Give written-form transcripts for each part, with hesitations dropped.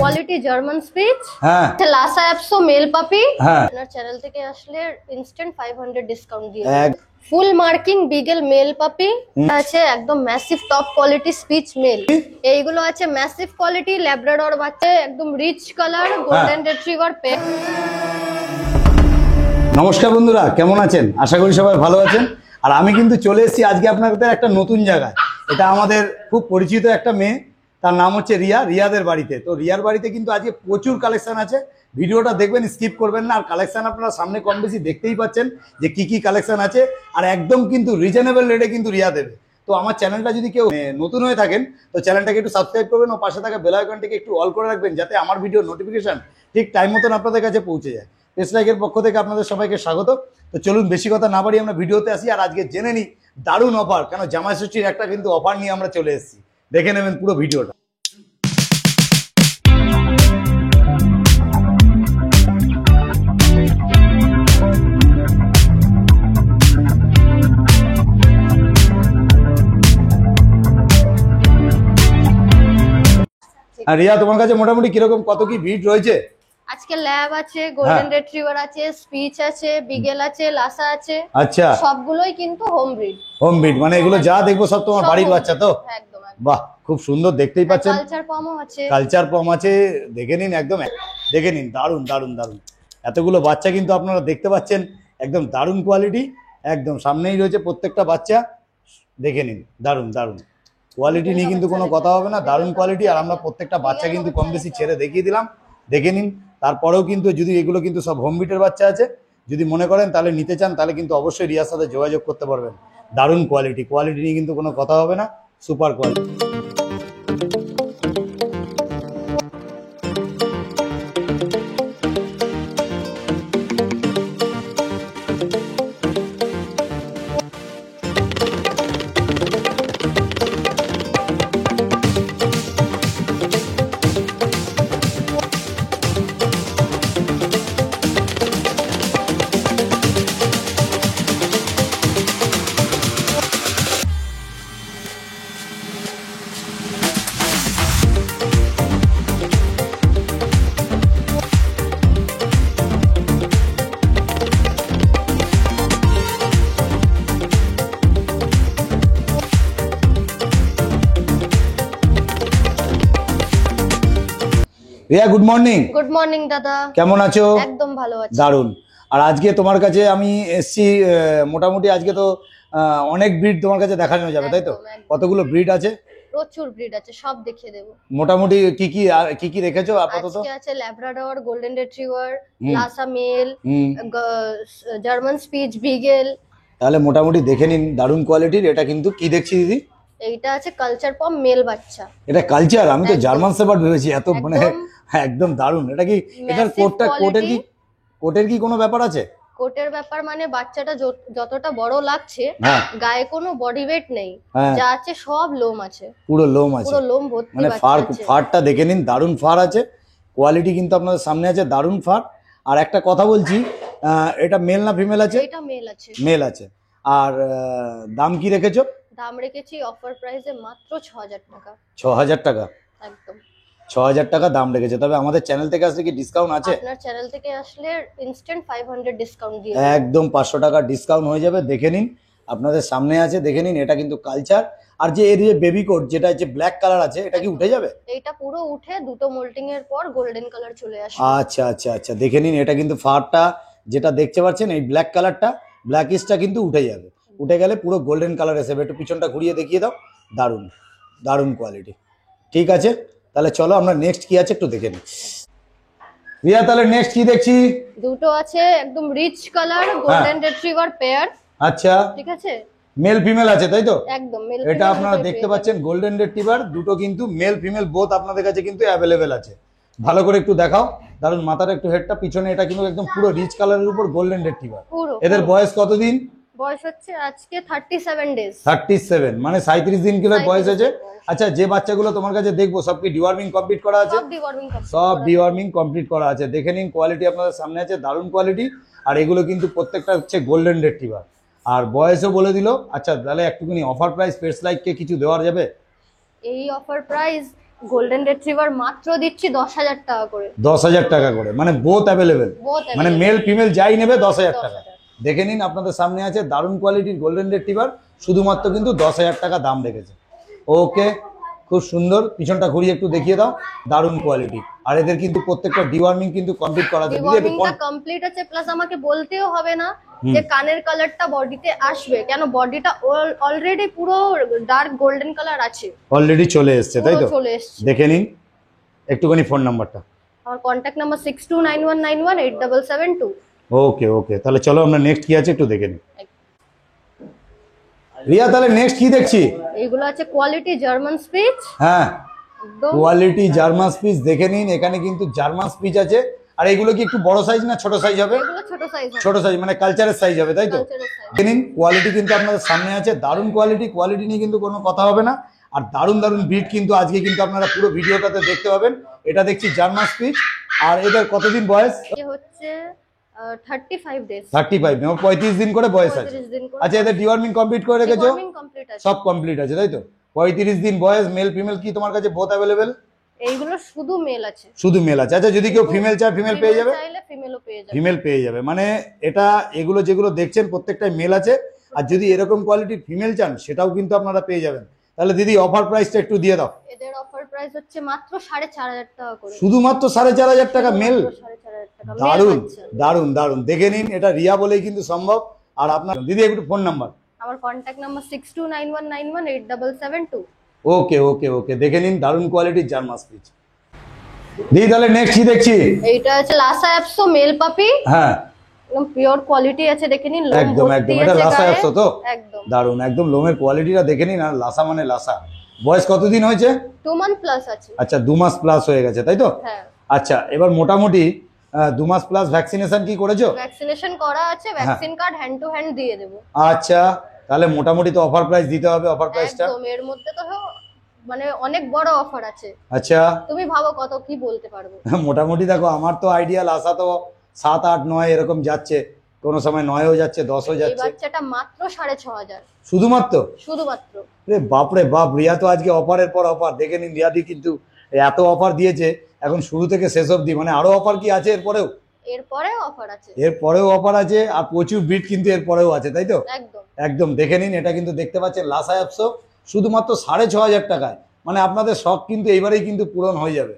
Quality German speech, হ্যাঁ Lhasa অ্যাপসো mail পাপি। হ্যাঁ আপনার চ্যানেল থেকে আসলে ইনস্ট্যান্ট 500 ডিসকাউন্ট দিয়ে ফুল মার্কিং বিগেল মেল পাপি আছে, একদম massive top quality spitz male. এইগুলো আছে ম্যাসিভ কোয়ালিটি ল্যাব্রাডর বাচ্চা, একদম rich colour golden retriever pair. নমস্কার বন্ধুরা, কেমন আছেন? আশা করি সবাই ভালো আছেন। আর আমি কিন্তু চলে এসেছি আজকে আপনাদের একটা নতুন জায়গায়। এটা আমাদের খুব পরিচিত একটা মেয়ে, তার নাম হচ্ছে রিয়া। রিয়াদের বাড়িতে, তো রিয়ার বাড়িতে কিন্তু আজকে প্রচুর কালেকশন আছে। ভিডিওটা দেখবেন, স্কিপ করবেন না। আর কালেকশন আপনারা সামনে কম বেশি দেখতেই পাচ্ছেন যে কি কি কালেকশন আছে, আর একদম কিন্তু রিজনেবল রেটে কিন্তু রিয়া দেবে। তো আমার চ্যানেলটা যদি কেউ নতুন হয়ে থাকেন তো চ্যানেলটাকে একটু সাবস্ক্রাইব করবেন ও পাশে থাকা বেল আইকনটিকে একটু অল করে রাখবেন, যাতে আমার ভিডিও নোটিফিকেশন ঠিক টাইম মতন আপনাদের কাছে পৌঁছে যায়। পেসলাইকের পক্ষ থেকে আপনাদের সবাইকে স্বাগত। তো চলুন বেশি কথা না বাড়িয়ে আমরা ভিডিওতে আসি। আর আজকে জেনে নিই দারুণ অফার, কেন জামাই ষষ্ঠীর একটা কিন্তু অফার নিয়ে আমরা চলে এসেছি। দেখে নেবেন পুরো ভিডিওটা। আর রিয়া, তোমার কাছে মোটামুটি কিরকম কত কি ভিড় রয়েছে? আজকে ল্যাব আছে, গোল্ডেন রিট্রিভার আছে, স্পিচ আছে, বিগেল আছে, লাসা আছে। আচ্ছা, সবগুলোই কিন্তু হোম ব্রিড। হোম ব্রিড মানে এগুলো যা দেখবো সব তোমার বাড়ির বাচ্চা তো? একদম। বাহ, খুব সুন্দর, দেখতেই পাচ্ছেন। কালচার পমও আছে। কালচার পম আছে, দেখে নিন, একদম দেখে নিন। দারুণ দারুণ দারুণ এতগুলো বাচ্চা কিন্তু আপনারা দেখতে পাচ্ছেন, একদম দারুণ কোয়ালিটি। একদম সামনেই রয়েছে প্রত্যেকটা বাচ্চা, দেখে নিন। দারুণ দারুণ কোয়ালিটি নিয়ে কিন্তু কোনো কথা হবে না, দারুণ কোয়ালিটি। আর আমরা প্রত্যেকটা বাচ্চা কিন্তু কম বেশি ছেড়ে দেখিয়ে দিলাম, দেখে নিন। তারপরেও কিন্তু যদি এগুলো কিন্তু সব হোম ব্রিডের বাচ্চা আছে, যদি মনে করেন তাহলে নিতে চান, তাহলে কিন্তু অবশ্যই রিয়ার সাথে যোগাযোগ করতে পারবেন। দারুণ কোয়ালিটি, কোয়ালিটি নিয়ে কিন্তু কোনো কথা হবে না, super quality. Riya, good morning. Good morning দাদা, কেমন আছো? একদম ভালো আছি। দারুণ। আর আজকে তোমার কাছে আমি এসছি, মোটামুটি আজকে তো অনেক ব্রিড তোমার কাছে দেখানো যাবে, তাই তো? কতগুলো ব্রিড আছে? প্রচুর ব্রিড আছে, সব দেখিয়ে দেব। মোটামুটি কি কি রেখেছো আপাতত? আজকে আছে Labrador, golden retriever, Lhasa male, German spitz, beagle. তাহলে মোটামুটি দেখে নিন, দারুণ কোয়ালিটির। এটা কিন্তু কি দেখছি দিদি? এইটা আছে কালচার পম মেল বাচ্চা। এটা কালচার, আমি তো জার্মান শেপার্ড ভেবেছি। এত মানে একদম দারুণ। এটা কি এটার কোটের কি কোনো ব্যাপার আছে? কোটের ব্যাপার মানে বাচ্চাটা যতটা বড় লাগছে, গায়ে কোনো বডি ওয়েট নেই, যা আছে সব লোম আছে, পুরো লোম আছে, পুরো লোম ভর্তি। মানে ফারটা দেখে নিন, দারুণ ফার আছে। কোয়ালিটি কিন্তু আপনাদের সামনে আছে, দারুণ ফার। আর একটা কথা বলছি, এটা মেল না ফিমেল আছে? এটা মেল আছে। মেল আছে। আর দাম কি রেখেছো? দাম রেখেছি অফার প্রাইসে মাত্র 6000 টাকা। 6000 টাকা? একদম 6000 টাকা দাম রেখেছে। তবে আমাদের চ্যানেল থেকে আসলে কি ডিসকাউন্ট আছে? আপনার চ্যানেল থেকে আসলে ইনস্ট্যান্ট 500 ডিসকাউন্ট দিয়ে একদম 500 টাকা ডিসকাউন্ট হয়ে যাবে। দেখে নিন, আপনাদের সামনে আছে, দেখে নিন। এটা কিন্তু কালচার। আর যে এর যে বেবি কোট, যেটা হচ্ছে ব্ল্যাক কালার আছে, এটা কি উঠে যাবে? এটা পুরো উঠে দুটো মোল্টিং এর পর গোল্ডেন কালার চলে আসে। আচ্ছা আচ্ছা আচ্ছা, দেখে নিন। এটা কিন্তু ফারটা যেটা দেখতে পাচ্ছেন, এই ব্ল্যাক কালারটা, ব্ল্যাকিশটা কিন্তু উঠে যাবে। উঠে গেলে পুরো গোল্ডেন কালার এসে যাবে। একটু পিছনটা ঘুরিয়ে দেখিয়ে দাও। দারুণ দারুণ কোয়ালিটি। ঠিক আছে, তাহলে চলো আমরা নেক্সট কি আছে একটু দেখে নিই। রিয়া, তাহলে নেক্সট কি দেখছি? দুটো আছে একদম rich colour golden retriever pair. আচ্ছা, ঠিক আছে, মেল ফিমেল আছে, তাই তো? একদম মেল। এটা আপনারা দেখতে পাচ্ছেন গোল্ডেন রিট্রিভার, দুটো কিন্তু মেল ফিমেল বোথ আপনাদের কাছে কিন্তু অ্যাভেলেবেল আছে। ভালো করে একটু দেখাও। দারুণ, মাথার একটু হেডটা পিছনে, এটা কিন্তু একদম পুরো রিচ কালারের উপর গোল্ডেন রিট্রিভার। এদের বয়স কতদিন? বয়স হচ্ছে আজকে 37 ডেজ। 37 মানে 37 দিন কিলো বয়স আছে। আচ্ছা, যে বাচ্চাগুলো তোমার কাছে দেখবো সব কি ডিওয়ার্মিং কমপ্লিট করা আছে? সব ডিওয়ার্মিং কমপ্লিট করা আছে। দেখে নিন, কোয়ালিটি আপনাদের সামনে আছে, দারুণ কোয়ালিটি। আর এগুলো কিন্তু প্রত্যেকটা হচ্ছে গোল্ডেন রিট্রিভার। আর বয়সও বলে দিল। আচ্ছা, তাহলে একটুখানি অফার প্রাইস পেটস লাইককে কিছু দেওয়া যাবে? এই অফার প্রাইস গোল্ডেন রিট্রিভার মাত্র দিচ্ছি 10,000 টাকা করে। 10,000 টাকা করে, মানে বোথ অ্যাভেলেবেল, মানে মেল ফিমেল যাই নেবে 10,000 টাকা। দেখে নিন আপনাদের সামনে আছে দারুণ কোয়ালিটির গোল্ডেন রিট্রিভার, শুধুমাত্র কিন্তু 10,000 টাকা দাম রেখেছে। ওকে, খুব সুন্দর। পিছনটা ঘুরিয়ে একটু দেখিয়ে দাও, দারুণ কোয়ালিটি। আর এদের কিন্তু প্রত্যেকটা ডিওয়ার্মিং কিন্তু কমপ্লিট করা আছে। ডিওয়ার্মিংটা কমপ্লিট আছে, প্লাস আমাকে বলতেও হবে না যে কানের কালারটা বডিতে আসবে, কেন বডিটা অলরেডি পুরো ডার্ক গোল্ডেন কালার আছে, অলরেডি চলে এসেছে, তাই তো? চলে এসেছে। দেখে নিন একটুখানি ফোন নাম্বারটা। আমার কন্ট্যাক্ট নাম্বার 6291918772। ওকে ওকে, তাহলে চলো আমরা নেক্সট কি আছে একটু দেখে নিই। রিয়া, তাহলে নেক্সট কি দেখছি? এইগুলো আছে কোয়ালিটি জার্মান স্পিচ। হ্যাঁ, একদম কোয়ালিটি জার্মান স্পিচ দেখে নিন। এখানে কিন্তু জার্মান স্পিচ আছে। আর এগুলো কি একটু বড় সাইজ না ছোট সাইজ হবে? এগুলো ছোট সাইজ হবে। ছোট সাইজ মানে কালচারের সাইজ হবে, তাই তো? কালচারের সাইজ। দেখে নিন কোয়ালিটি কিন্তু আপনাদের সামনে আছে, দারুণ কোয়ালিটি। কোয়ালিটি নিয়ে কিন্তু কোনো কথা হবে না। আর দারুণ দারুণ বিট কিন্তু আজকে কিন্তু আপনারা পুরো ভিডিওটাতে দেখতে পাবেন। এটা দেখছি জার্মান স্পিচ। আর এদের কতদিন বয়স? এই হচ্ছে 35 ডেজ। 35 মানে 35 দিন করে বয়স আছে। 35 দিন করে। আচ্ছা, এদের ডিওয়ার্মিং কমপ্লিট করে রেখেছো? ডিওয়ার্মিং কমপ্লিট আছে। সব কমপ্লিট আছে, তাই তো? 35 দিন বয়স, মেল ফিমেল কি তোমার কাছে বোথ অ্যাভেলেবেল? এইগুলো শুধু মেল আছে। শুধু মেল আছে। আচ্ছা, যদি কেউ ফিমেল চায় ফিমেল পেয়ে যাবে? চাইলে ফিমেলও পেয়ে যাবে। ফিমেল পেয়ে যাবে, মানে এটা এগুলো যেগুলো দেখছেন প্রত্যেকটাই মেল আছে। আর যদি এরকম কোয়ালিটির ফিমেল চান সেটাও কিন্তু আপনারা পেয়ে যাবেন। তাহলে দিদি অফার প্রাইসটা একটু দিয়ে দাও। এদের অফার প্রাইস হচ্ছে মাত্র 4,500 টাকা করে। শুধুমাত্র 4,500 টাকা মেল? 4,500 টাকা। দারুণ দারুণ দারুণ। দেখে নিন, এটা রিয়া বলেই কিন্তু সম্ভব। আর আপনার দিদি একটু ফোন নাম্বার। আমার কন্ট্যাক্ট নাম্বার 6291918772। ওকে ওকে ওকে, দেখে নিন দারুণ কোয়ালিটির জার্মান স্পিচ। দিদি তাহলে নেক্সট কি দেখছি? এইটা আছে লাসা অ্যাপসো মেল পাপি। হ্যাঁ, একদম পিওর কোয়ালিটি আছে, দেখে নিন। লোম একদম একদম, এটা লাসা অ্যাপসো তো? একদম দারুণ, একদম লোমের কোয়ালিটিটা দেখে নিন। আর লাসা মানে লাসা। বয়স কতদিন হয়েছে? 2 মান্থ প্লাস আছে। আচ্ছা, 2 মাস প্লাস হয়ে গেছে, তাই তো? হ্যাঁ। আচ্ছা, এবার মোটামুটি 2 মাস প্লাস ভ্যাকসিনেশন কি করেছো? ভ্যাকসিনেশন করা আছে, vaccine card hand to hand দিয়ে দেব। আচ্ছা, তাহলে মোটামুটি তো অফার প্রাইস দিতে হবে। অফার প্রাইসটা একদম, এর মধ্যে তো মানে অনেক বড় অফার আছে। আচ্ছা, তুমি ভাবো কত কি বলতে পারবো। মোটামুটি দেখো, আমার তো আইডিয়াল আসা তো 7, 8, 9 এরকম যাচ্ছে, কোনো সময় 9ও যাচ্ছে, 10ও এই যাচ্ছে। বাচ্চাটা মাত্র 6,500। শুধুমাত্র? শুধুমাত্র। রে বাপ রে বাপ, রিয়া তো আজকে অফারের পর অফার। দেখে নিন রিয়াদি কিন্তু এত অফার দিয়েছে এখন শুরু থেকে শেষ অবধি। মানে আরো অফার কি আছে এরপরেও? এরপরেও অফার আছে। এরপরেও অফার আছে, আর প্রচুর বিট কিন্তু এরপরেও আছে, তাই তো? একদম একদম। দেখে নিন, এটা কিন্তু দেখতে পাচ্ছেন লাসা অ্যাপসো, শুধুমাত্র 6,500 টাকায়। মানে আপনাদের শখ কিন্তু এইবারেই কিন্তু পূরণ হয়ে যাবে।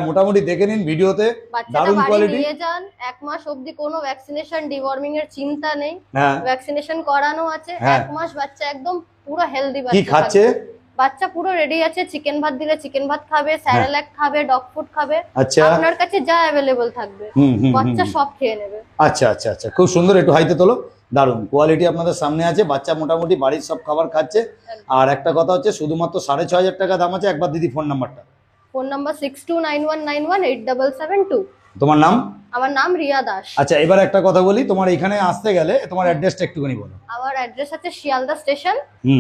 মোটামুটি দেখে নিন ভিডিওতে, বাচ্চাটা দারুণ বাড়ি কোয়ালিটি। নিয়ে যান, 1 মাস অবধি কোনো ভ্যাকসিনেশন ডিওয়ার্মিং এর চিন্তা নেই। হ্যাঁ, ভ্যাকসিনেশন করানো আছে। হ্যাঁ। 1 মাস বাচ্চা একদম পুরো হেলদি কি বাচ্চা খাচ্ছে? থাকবে। বাচ্চা পুরো রেডি আছে, চিকেন ভাত দিলে চিকেন ভাত খাবে, স্যারেলাক খাবে, ডগ ফুড খাবে। আচ্ছা। আপনার কাছে যা অ্যাভেলেবল থাকবে বাচ্চা সব খেয়ে নেবে। আচ্ছা আচ্ছা আচ্ছা, খুব সুন্দর। একটু হাইতে তোলো। দারুণ কোয়ালিটি আপনাদের সামনে আছে। বাচ্চা মোটামুটি বাড়ির সব খাবার খাচ্ছে। আর একটা কথা হচ্ছে, শুধুমাত্র 6,500 টাকা দাম আছে। একবার দিদি ফোন নাম্বারটা। Phone number 6291918772। তোমার নাম? আমার নাম রিয়া দাস। আচ্ছা, এবার একটা কথা বলি, তোমার এখানে আসতে গেলে তোমার অ্যাড্রেসটা একটুখানি বলো। আমার অ্যাড্রেস আছে শিয়ালদা স্টেশন।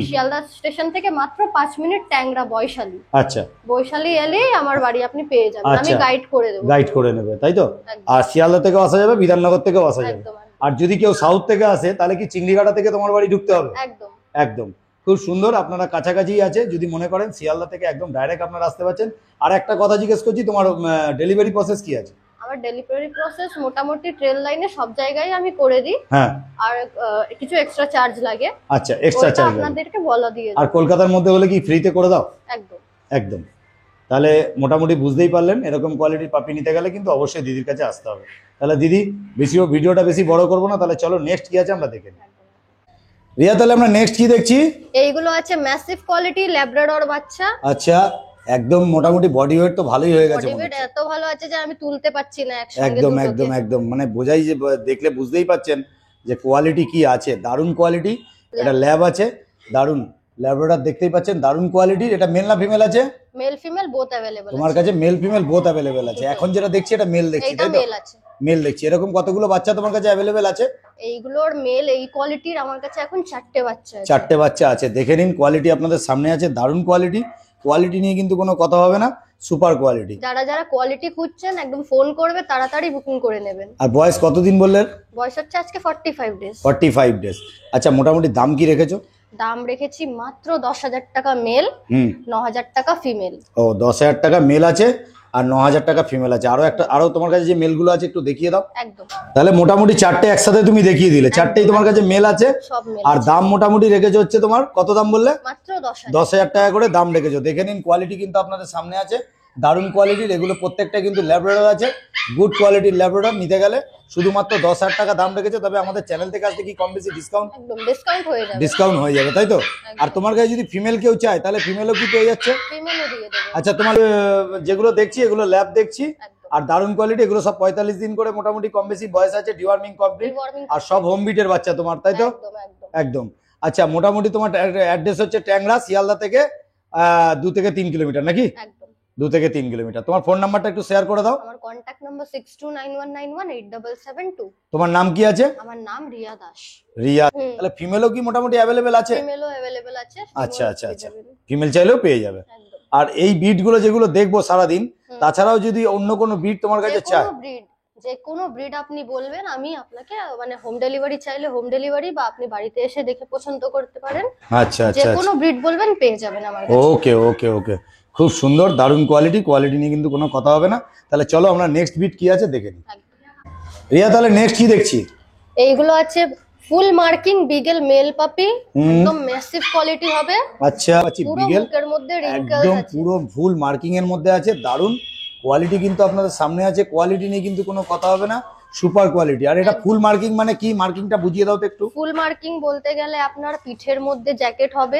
শিয়ালদা স্টেশন থেকে মাত্র 5 মিনিট ট্যাংরা বৈশালী। আচ্ছা, বৈশালী এলেই আমার বাড়ি আপনি পেয়ে যাবেন। আমি আচ্ছা। গাইড করে দেবো। গাইড করে নেবে, তাই তো? একদম। আর শিয়ালদা থেকেও আসা যাবে, বিধাননগর থেকেও আসা যাবে। একদম আর যদি কেউ সাউথ থেকে আসে তাহলে কি চিংড়িঘাটা থেকে তোমার বাড়ি ঢুকতে হবে? একদম একদম। খুব সুন্দর, আপনারা কাছাকাছি আছে। যদি মনে করেন শিয়ালদা থেকে একদম ডাইরেক্ট আপনারা আসতে পারছেন। আর একটা কথা জিজ্ঞেস করছি, তোমার ডেলিভারি প্রসেস কি আছে? আমার ডেলিভারি প্রসেস মোটামুটি ট্রেন লাইনে সব জায়গায় আমি করে দিই। হ্যাঁ। আর কিছু এক্সট্রা চার্জ লাগে। আচ্ছা, এক্সট্রা চার্জ আপনাদেরকে বলা দিয়ে আর কলকাতার মধ্যে হলে কি ফ্রিতে করে দাও? একদম একদম। তাহলে মোটামুটি বুঝতেই পারলেন, এরকম কোয়ালিটির পাপি নিতে গেলে কিন্তু অবশ্যই দিদির কাছে আসতে হবে। তাহলে দিদি ভিডিওটা বেশি বড় করবো না, তাহলে চলো নেক্সট কি আছে আমরা দেখে নিই। রিয়া, তাহলে আমরা নেক্সট কি দেখছি? এইগুলো আছে ম্যাসিভ কোয়ালিটি ল্যাব্রাডর বাচ্চা। আচ্ছা, একদম মোটামুটি বডি ওয়েট তো ভালোই হয়ে গেছে। বডি ওয়েট এত ভালো আছে যে আমি তুলতে পারছি না একসঙ্গে। একদম একদম একদম, মানে বোঝাই যে, দেখলে বুঝতেই পাচ্ছেন যে কোয়ালিটি কি আছে। দারুণ কোয়ালিটি। এটা ল্যাব আছে, দারুণ ল্যাব্রাডর দেখতেই পাচ্ছেন, দারুণ কোয়ালিটি। এটা মেল না ফিমেল আছে? মেল ফিমেল বোথ अवेलेबल আছে। তোমার কাছে মেল ফিমেল বোথ অ্যাভেলেবেল আছে। এখন যেটা দেখছি এটা মেল দেখছি, এটা তাই তো? মেল আছে। মেল দেখছি। এরকম কতগুলো বাচ্চা তোমার কাছে অ্যাভেলেবেল আছে? এইগুলোর মেল এই কোয়ালিটির আমার কাছে এখন 4টে বাচ্চা আছে। 4টে বাচ্চা আছে। দেখে নিন, কোয়ালিটি আপনাদের সামনে আছে, দারুণ কোয়ালিটি। কোয়ালিটি নিয়ে কিন্তু কোনো কথা হবে না, সুপার কোয়ালিটি। যারা যারা কোয়ালিটি খুঁজছেন একদম ফোন করবে, তাড়াতাড়ি বুকিং করে নেবেন। আর বয়স কতদিন বললেন? বয়স হচ্ছে আজকে 45 ডেজ। 45 ডেজ। আচ্ছা, মোটামুটি দাম কি রেখেছো? দাম রেখেছি মাত্র 10,000 টাকা মেল, 9,000 টাকা ফিমেল। ও 10,000 টাকা মেল আছে আর 9,000 টাকা ফিমেল আছে। আরো তোমার কাছে যে মেলগুলো আছে একটু দেখিয়ে দাও। একদম। তাহলে মোটামুটি চারটে একসাথে তুমি দেখিয়ে দিলে, চারটেই তোমার কাছে মেল আছে। সব মেল। আর দাম মোটামুটি রেখেছো হচ্ছে তোমার কত দাম বললে? মাত্র 10,000। 10,000 টাকা করে দাম রেখেছো। দেখে নিন, কোয়ালিটি কিন্তু আপনাদের সামনে আছে, দারুণ কোয়ালিটির। এগুলো প্রত্যেকটা কিন্তু ল্যাব্রাডর আছে, গুড কোয়ালিটির ল্যাব্রাডর। নিতে গেলে শুধুমাত্র 10,000 টাকা দাম রেখেছো। তবে আমাদের চ্যানেল থেকে আসলে কি কম বেশি ডিসকাউন্ট একদম ডিসকাউন্ট হয়ে যাবে। ডিসকাউন্ট হয়ে যাবে, তাই তো? আর তোমার কাছে যদি ফিমেল কেউ চায় তাহলে ফিমেলও কি পেয়ে যাচ্ছে? ফিমেলও দিয়ে দেব। আচ্ছা, তোমার যেগুলো দেখছি এগুলো ল্যাব দেখছি, আর দারুণ কোয়ালিটি। এগুলো সব 45 দিন করে মোটামুটি কম বেশি বয়স আছে, ডিওয়ার্মিং কমপ্লিট, আর সব হোম বিটের বাচ্চা তোমার, তাই তো? একদম একদম একদম। আচ্ছা, মোটামুটি তোমার অ্যাড্রেস হচ্ছে ট্যাংরা, শিয়ালদা থেকে 2 থেকে 3 কিলোমিটার নাকি? একদম 2 থেকে 3 কিলোমিটার। তোমার ফোন নাম্বারটা একটু শেয়ার করে দাও। আমার কন্টাক্ট নাম্বার 6291918772। তোমার নাম কি আছে? আমার নাম রিয়া দাস। রিয়া। তাহলে ফিমেলও কি মোটামুটি অ্যাভেলেবেল আছে? ফিমেলও अवेलेबल আছে। আচ্ছা আচ্ছা আচ্ছা, ফিমেল চাইলেও পেয়ে যাবে। একদম। আর এই বিট গুলো যেগুলো দেখবো সারাদিন, তাছাড়াও যদি অন্য কোনো বিট তোমার কাছে চায়, যে কোনো ব্রিড আপনি বলবেন, আমি আপনাকে মানে হোম ডেলিভারি চাইলে হোম ডেলিভারি, বা আপনি বাড়িতে এসে দেখে পছন্দ করতে পারেন। আচ্ছা যে আচ্ছা, কোনো ব্রিড বলবেন পেয়ে যাবেন আমার কাছে। ওকে ওকে ওকে, খুব সুন্দর, দারুণ কোয়ালিটি। কোয়ালিটি নিয়ে কিন্তু কোনো কথা হবে না। তাহলে চলো আমরা নেক্সট বিট কি আছে দেখে নিই। রিয়া, তাহলে নেক্সট কি দেখছি? এইগুলো আছে ফুল মার্কিং বিগেল মেল পাপি, একদম ম্যাসিভ কোয়ালিটি হবে। আচ্ছা, পুরো বিগেল মুখের মধ্যে রিঙ্কেলস একদম আছে, পুরো ফুল মার্কিং এর মধ্যে আছে, দারুণ কোয়ালিটি কিন্তু আপনাদের সামনে আছে। কোয়ালিটি নিয়ে কিন্তু কোনো কথা হবে না, সুপার কোয়ালিটি। আর এটা ফুল মার্কিং মানে কি? মার্কিংটা বুঝিয়ে দাও তো একটু। ফুল মার্কিং বলতে গেলে আপনার পিঠের মধ্যে জ্যাকেট হবে,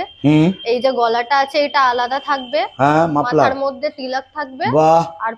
এই যে গলাটা আছে এটা আলাদা থাকবে, হ্যাঁ, মাফলার, মাথার মধ্যে তিলক থাকবে, বাহ, আর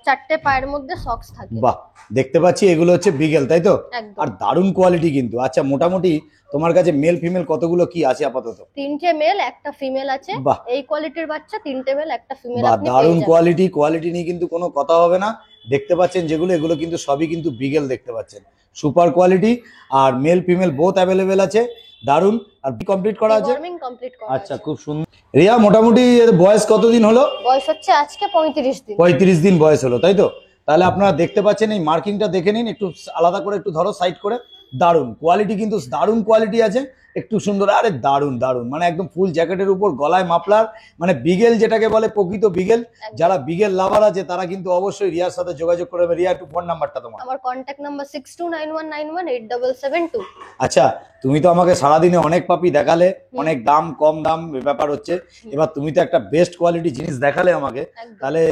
চারটে পায়ের মধ্যে সক্স থাকবে। বাহ, দেখতে পাচ্ছি এগুলো হচ্ছে বিগেল, তাই তো? একদম। আর দারুণ কোয়ালিটি কিন্তু। আচ্ছা, মোটামুটি তোমার কাছে মেল ফিমেল কতগুলো কি আছে আপাতত? 3টে মেল একটা ফিমেল আছে। বাহ। এই কোয়ালিটির বাচ্চা 3টে মেল একটা ফিমেল বাহ, আপনি পেয়ে দারুণ যাবেন। কোয়ালিটি। কোয়ালিটি নিয়ে কিন্তু কোনো কথা হবে না। দেখতে পাচ্ছেন যেগুলো, এগুলো কিন্তু সবই কিন্তু বিগেল, দেখতে পাচ্ছেন, সুপার কোয়ালিটি। আর মেল ফিমেল বোথ অ্যাভেলেবেল আছে, দারুণ। আর কমপ্লিট করা আছে? ডিওয়ার্মিং কমপ্লিট করা আচ্ছা, খুব সুন্দর। রিয়া, মোটামুটি এর বয়স কতদিন হলো? বয়স হচ্ছে আজকে 35 দিন। 35 দিন বয়স হলো, তাই তো? তাহলে আপনারা দেখতে পাচ্ছেন, এই মার্কিংটা দেখে নিন একটু আলাদা করে, একটু ধরো সাইড করে। দারুণ কোয়ালিটি কিন্তু, দারুণ কোয়ালিটি আছে, একটু সুন্দর। আরে দারুণ দারুণ, মানে একদম ফুল জ্যাকেটের উপর গলায় মাফলার, মানে বিগেল যেটাকে বলে, প্রকৃত বিগেল। যারা বিগেল লাভার আছে তারা কিন্তু অবশ্যই রিয়ার সাথে যোগাযোগ করবে। রিয়া, একটু ফোন নাম্বারটা তোমার। আমার কন্টাক্ট নাম্বার 6291918772। আচ্ছা, তুমি তো আমাকে সারাদিনে অনেক পাপি দেখালে, অনেক দাম কম দাম ব্যাপার হচ্ছে। এবার তুমি তো একটা বেস্ট কোয়ালিটি জিনিস দেখালে আমাকে, তাহলে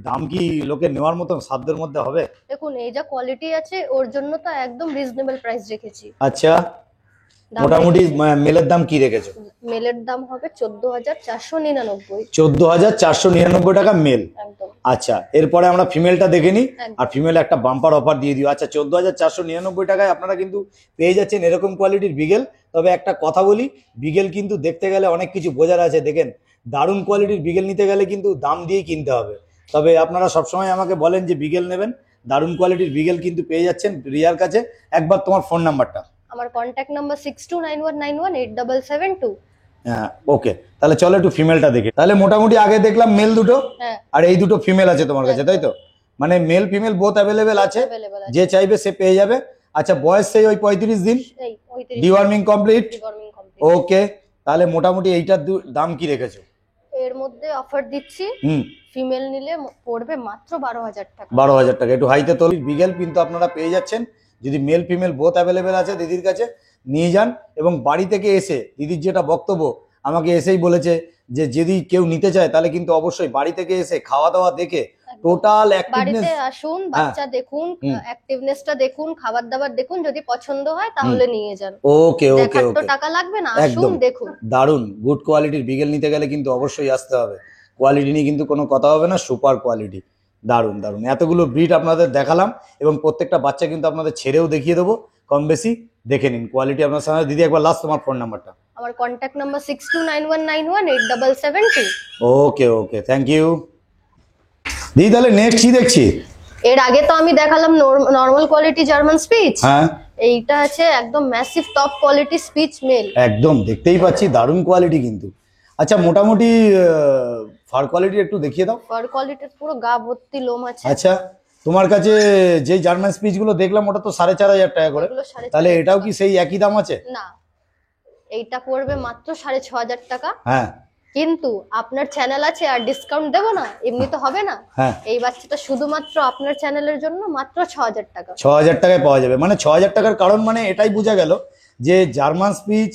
দাম কি লোকে নেওয়ার মতন সাধ্যের মধ্যে হবে? দেখুন, এই যা কোয়ালিটি আছে ওর জন্য তো একদম রিজনেবল প্রাইস রেখেছি। আচ্ছা, মোটামুটি মেলের দাম কি রেখেছো? মেলের দাম হবে 14,499। 14,499 টাকা মেল। একদম। আচ্ছা, এরপরে আমরা ফিমেলটা দেখে নিই। আর ফিমেল একটা বাম্পার অফার দিয়ে দিও। আচ্ছা, 14,499 টাকায় আপনারা কিন্তু পেয়ে যাচ্ছেন এরকম কোয়ালিটির বিগেল। তবে একটা কথা বলি, বিগেল কিন্তু দেখতে গেলে অনেক কিছু বোঝার আছে। দেখেন, দারুণ কোয়ালিটির বিগেল নিতে গেলে কিন্তু দাম দিয়ে কিনতে হবে। তবে আপনারা সবসময় আমাকে বলেন যে বিগেল নেবেন, দারুণ কোয়ালিটির বিগেল কিন্তু পেয়ে যাচ্ছেন রিয়ার কাছে। একবার তোমার ফোন নাম্বারটা। আমার কন্টাক্ট নাম্বার 6291918772। হ্যাঁ, ওকে। তাহলে চলো একটু ফিমেলটা দেখি। তাহলে মোটামুটি আগে দেখলাম মেল দুটো, আর এই দুটো ফিমেল আছে তোমার কাছে, তাই তো? মানে মেল ফিমেল বোথ অ্যাভেলেবেল আছে, যে চাইবে সে পেয়ে যাবে। আচ্ছা, বয়স সেই ওই 35 দিন, ডিওয়ার্মিং কমপ্লিট। ওকে, তাহলে মোটামুটি এইটার দাম কি রেখেছো? এর মধ্যে অফার দিচ্ছি, ফিমেল নিলে পড়বে মাত্র 12,000 টাকা। 12,000 টাকা। একটু হাইতে তোল বিগেল কিন্তু আপনারা পেয়ে যাচ্ছেন। যদি মেল ফিমেল বোথ অ্যাভেলেবেল আছে, দিদির কাছে নিয়ে যান। এবং বাড়ি থেকে এসে, দিদির যেটা বক্তব্য আমাকে এসেই বলেছে যে যদি কেউ নিতে চায় তাহলে কিন্তু অবশ্যই বাড়ি থেকে এসে খাওয়া দাওয়া দেখে টোটাল অ্যাক্টিভনেস, বাড়িতে আসুন, বাচ্চা দেখুন, অ্যাক্টিভনেসটা দেখুন, খাবার দাবার দেখুন, যদি পছন্দ হয় তাহলে নিয়ে যান। ওকে ওকে ওকে, টাকা লাগবে না, আসুন দেখুন। দারুন গুড কোয়ালিটির বিগেল নিতে গেলে কিন্তু অবশ্যই আসতে হবে। কোয়ালিটি নিয়ে কিন্তু কোনো কথা হবে না, সুপার কোয়ালিটি, দারুন দারুন। এতগুলো ব্রিড আপনাদের দেখালাম এবং প্রত্যেকটা বাচ্চা কিন্তু আপনাদের ছেড়েও দেখিয়ে দেবো, কম বেশি দেখে নিন কোয়ালিটি আপনার সামনে। দিদি, একবার লাস্ট তোমার ফোন নাম্বারটা। আমার contact number 6291918772। Okay okay, thank you দিদি। তাহলে নেক্সট কি দেখছি? এর আগে তো আমি দেখালাম নরমাল কোয়ালিটি জার্মান স্পিচ। হ্যাঁ, এইটা আছে একদম massive top quality spitz male. একদম দেখতেই পাচ্ছি দারুণ কোয়ালিটি কিন্তু। আচ্ছা, মোটামুটি ফার কোয়ালিটি একটু দেখিয়ে দাও। ফার কোয়ালিটির পুরো গা ভর্তি লোম আছে। আচ্ছা, তোমার কাছে যে জার্মান স্পিচ গুলো দেখলাম ওটা তো 4,500 টাকা করে, তাহলে এটাও কি সেই একই দাম আছে? না, এইটা পড়বে মাত্র 6,500 টাকা। হ্যাঁ কিন্তু আপনার চ্যানেল আছে আর ডিসকাউন্ট দেবো না, এমনি তো হবে না। হ্যাঁ এই বাচ্চাটা শুধুমাত্র আপনার চ্যানেলের জন্য মাত্র 6,000 টাকা। 6,000 টাকায় পাওয়া যাবে, মানে 6,000 টাকার কারণ মানে এটাই বোঝা গেল যে জার্মান স্পিচ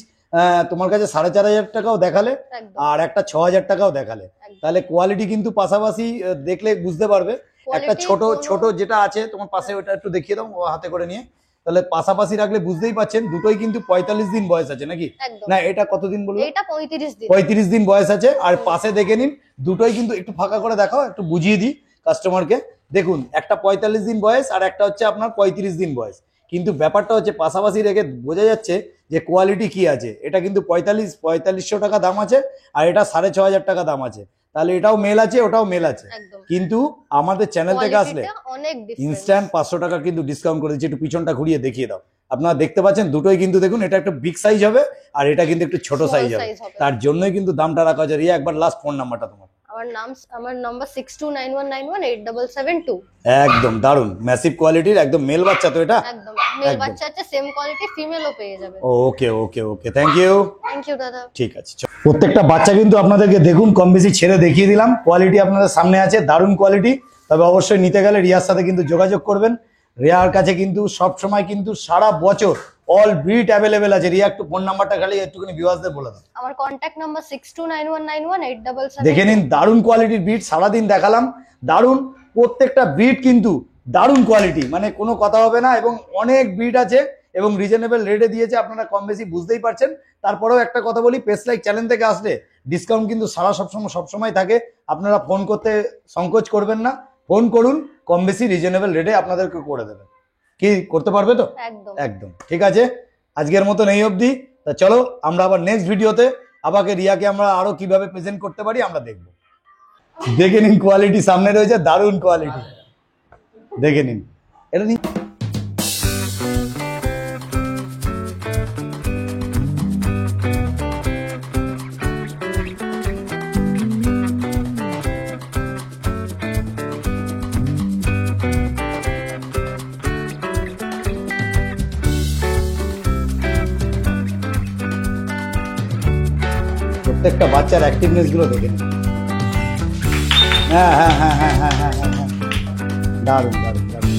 তোমার কাছে 4,500 টাকাও দেখালে একদম আর একটা 6,000 টাকাও দেখালে, একদম। তাহলে কোয়ালিটি কিন্তু পাশাপাশি দেখলে বুঝতে পারবে। একটা Quality ছোট কোনো- ছোট যেটা আছে তোমার পাশে, ওটা একটু দেখিয়ে দাও ও হাতে করে নিয়ে, তাহলে পাশাপাশি রাখলে বুঝতেই পাচ্ছেন দুটোই কিন্তু 45 দিন বয়স আছে নাকি? একদম। না এটা কতদিন বলবো? এটা 35 দিন। 35 দিন বয়স আছে। আর পাশে দেখে নিন দুটোই কিন্তু, একটু ফাঁকা করে দেখাও, একটু বুঝিয়ে দিই কাস্টমারকে। দেখুন একটা 45 দিন বয়স আর একটা হচ্ছে আপনার 35 দিন বয়স, কিন্তু ব্যাপারটা হচ্ছে পাশাপাশি রেখে বোঝা যাচ্ছে যে কোয়ালিটি কি আছে। এটা কিন্তু 4500 টাকা দাম আছে আর এটা 6,500 টাকা দাম আছে, তাহলে এটাও মেল আছে ওটাও মেল আছে। একদম কিন্তু আমাদের চ্যানেল থেকে আসলে কোয়ালিটিটা অনেক ডিফারেন্স। ইনস্ট্যান্ট 500 টাকা কিন্তু ডিসকাউন্ট করে দিচ্ছি। একটু পিছনটা ঘুরিয়ে দেখিয়ে দাও। আপনারা দেখতে পাচ্ছেন দুটোই কিন্তু দেখুন, এটা একটু বিগ সাইজ হবে আর এটা কিন্তু একটু ছোট Small সাইজ হবে, size হবে। তার জন্যই কিন্তু দামটা রাখা হয়েছে। রিয়া একবার লাস্ট ফোন নাম্বারটা তোমার। আমার নাম্বার 6291918772। একদম দারুন ম্যাসিভ কোয়ালিটির, একদম মেল বাচ্চা তো এটা? একদম মেল একদম। বাচ্চা আছে, সেম কোয়ালিটি ফিমেলও পেয়ে যাবে। ওকে ওকে okay, thank you. Thank you দাদা। ঠিক আছে, প্রত্যেকটা বাচ্চা কিন্তু আপনাদেরকে দেখুন কম বেশি ছেড়ে দেখিয়ে দিলাম। কোয়ালিটি আপনাদের সামনে আছে, দারুণ কোয়ালিটি। তবে অবশ্যই নিতে গেলে রিয়ার সাথে কিন্তু যোগাযোগ করবেন। রিয়ার কাছে কিন্তু সব সময় কিন্তু সারা বছর অল ব্রিড অ্যাভেলেবেল আছে। রিয়া একটু ফোন নাম্বারটা খালি একটুখানি ভিউয়ার্সদের বলে দাও। আমার কন্ট্যাক্ট নাম্বার 6291918772। দেখে নিন দারুণ কোয়ালিটির ব্রিড, সারাদিন দেখালাম দারুণ, প্রত্যেকটা ব্রিড কিন্তু দারুণ কোয়ালিটি, মানে কোনো কথা হবে না। এবং অনেক ব্রিড আছে এবং রিজনেবল রেটে দিয়েছে, আপনারা কম বেশি বুঝতেই পারছেন। তারপরেও একটা কথা বলি, পেসলাইক চ্যানেল থেকে আসলে ডিসকাউন্ট কিন্তু সারা সবসময় থাকে। আপনারা ফোন করতে সংকোচ করবেন না, ফোন করুন, কম বেশি রিজনেবল রেটে আপনাদেরকে করে দেবে। কি করতে পারবে তো? একদম একদম ঠিক আছে, আজকের মতন এই অবধি। তা চলো আমরা আবার নেক্সট ভিডিওতে আবাকে রিয়াকে আমরা আরো কিভাবে প্রেজেন্ট করতে পারি আমরা দেখবো। দেখে নিন কোয়ালিটি সামনে রয়েছে, দারুণ কোয়ালিটি দেখে নিন। এটা নিন প্রত্যেকটা বাচ্চার অ্যাক্টিভনেস গুলো দেখে নিন। হ্যাঁ হ্যাঁ হ্যাঁ হ্যাঁ হ্যাঁ হ্যাঁ হ্যাঁ, দারুণ দারুণ দারুণ।